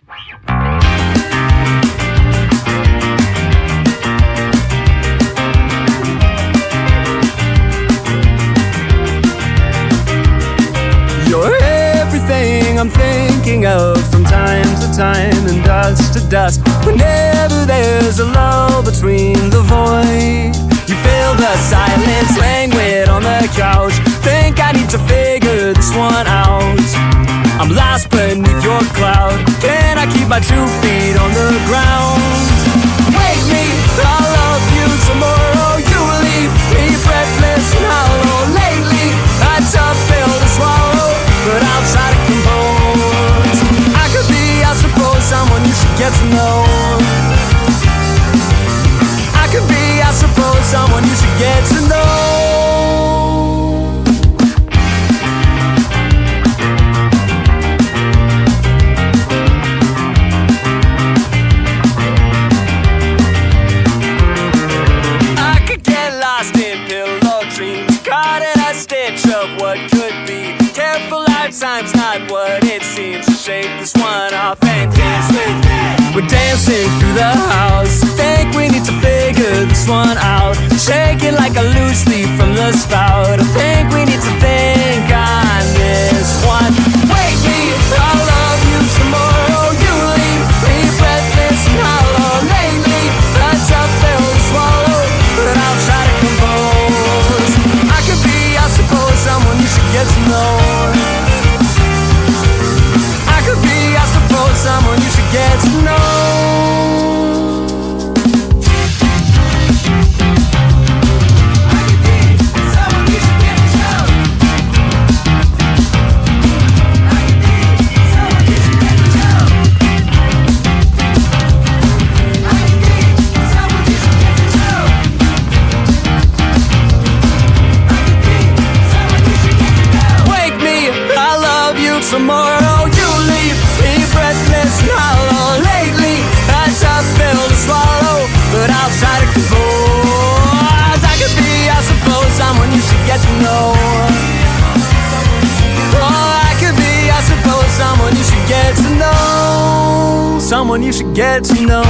You're everything I'm thinking of from time to time and dust to dust. Whenever there's a lull between the void, you feel the silence languid on the couch. Think I need to figure this one out. I'm lost beneath your cloud. Can I keep my 2 feet on the ground? Wake me, I'll love you tomorrow. You leave me breathless and hollow. Lately, a tough pill to swallow, but I'll try to compose. I could be, I suppose, someone you should get to know. I could be, I suppose, someone you should get to know. Time's not what it seems. To shake this one off and dance with me. We're dancing through the house. Think we need to figure this one out. Shake it like a loose leaf from the spout. I think we need to think on this one. Wake me, I'll love you tomorrow. You leave me breathless and hollow. Lately, a tough pill to swallow, but I'll try to compose. I could be, I suppose, someone you should get to know. Someone you should get to know. I could be someone you should get to know. I could be someone you should get to know. I could be someone you should get to know. I could be someone you should get to know. Wake me, I love you tomorrow. You leave me breathless and hollow. Lately, a tough pill to swallow, but I'll try to compose. I could be, I suppose, someone you should get to know. Oh, I could be, I suppose, someone you should get to know. Someone you should get to know.